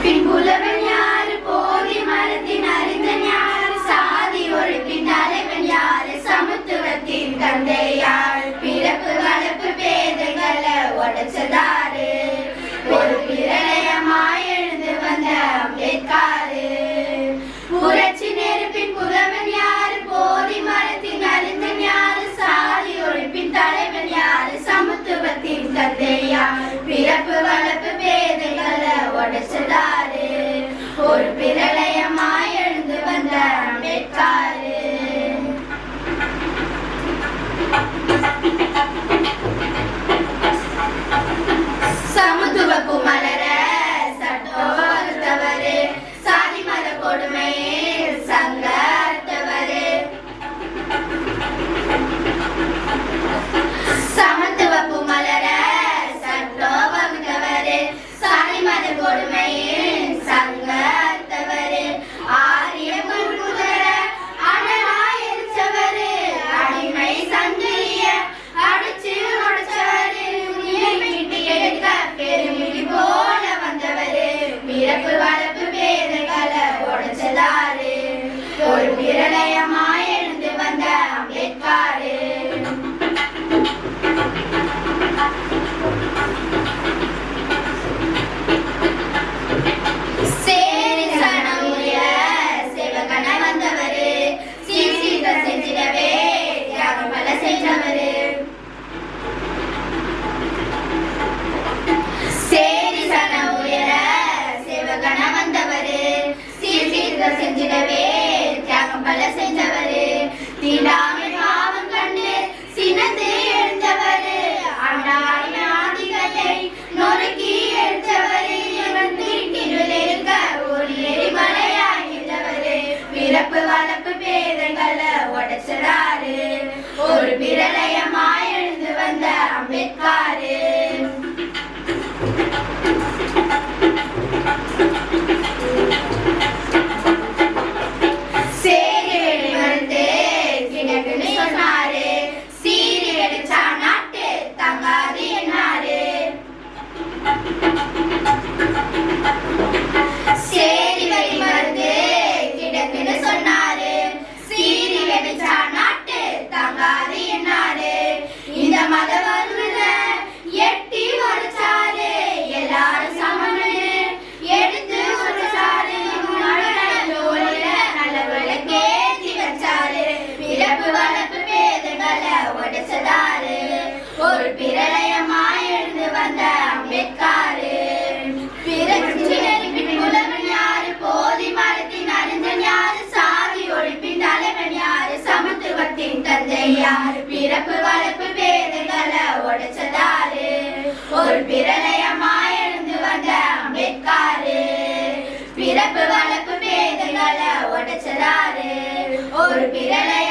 பின்புலவன் யாரு, போதி மரத்தின் அறிஞன் யாரு, சாதி ஒழிப்பின் தலைவன் யாரு, சமத்துவத்தின் தந்தை யாரு, பிறப்பு வளர்ப்பு பேதைகளை உடைச்சதாரு, ஒரு பிரளயமாய் எழுந்து வந்த அம்பேத்காரு. புரட்சி நெருப்பின் புலவன் யாரு, போதி மரத்தின் அறிஞன் யாரு, சாதி ஒழிப்பின் தலைவன் யாரு, சமத்துவத்தின் தந்தை யாரு, பிறப்பு வளர்ப்பு பேதைகளை உடைச்சதாரு, ஒரு பிரளயமாய் எழுந்து வந்த அம்பேத்காரு. சமத்துவப்பு மலர சட்டம் வகுத்தவரு, சாதி மத கொடுமையில் சங்கத்தவரு. சமத்துவப்பு மலர சட்டம் வகுத்தவரு, சாதி மத கொடுமையில் சங்கத்தவரு. ஆரிய முன்முதர அனலாய் எரிச்சவரு, அடிமை சங்கிலிய அடிச்சு உடைச்சவரு, மீட்டு எடுக்க பெருமிடி போல வந்தவரு, பிறப்பு வளர்ப்பு பேதைகளை உடைச்சதாரு, ஒரு பிரளயமாய் எழுந்து வந்த அம்பேத்காரு. சேரி சனமுய சிவகண வந்தவரு, சீர்சீர்கள் செஞ்சிடவே தியாகம் பல செஞ்சவரு. சேரி சன உயர சிவகண வந்தவரு, சீர்சீர்கள் செஞ்சிடவே தியாகம் பல செஞ்சவரு. தீண்டாமை பாவம் கண்டு சினந்து எழுந்தவரு, ஆண்டாடி ஆதிகளை நொறுக்கி எழுந்தவரு, இவன் தீட்டினுள் இருக்க ஒரு எரிமலையாகின்றவரு, பிறப்பு வளர்ப்பு பேதைகளை உடைச்சதாரு, ஒரு பிரளயமாய் எழுந்து வந்த அம்பேத்காரு. சேரி வெடி மருந்து கிடக்குன்னு சொன்னாரு, சீரி வெடிச்சா நாட்டு தங்காது என்னாரு. சேரி வெடி மருந்து கிடக்குன்னு சொன்னாரு, சீரி வெடிச்சா நாட்டு தங்காது என்னாரு. இந்த மத வருவத எட்டி உடைச்சாரு, எல்லாரும் சமன்னு எடுத்து உடைச்சாரு, நல்ல விளக்கேத்தி வச்சாரு, பிறப்பு வளர்ப்பு பேதைகளை உடைச்சதாரு, ஒரு பிரளயமாய் எழுந்து வந்த அம்பேத்காரு. பிறச்சி நெருப்பின் புலவன் யாரு, போதி மரத்தின் அறிஞன் யாரு, சாதி ஒழிப்பின் தலைவன் யாரு, சமத்துவத்தின் தந்தை யாரு, பிறப்பு வளர்ப்பு பேதைகளை உடைச்சதாரு, ஒரு பிரளயமாய் எழுந்து வந்த அம்பேத்காரு. பிறப்பு வளர்ப்பு பேதைகளை உடைச்சதாரு, ஒரு பிரளய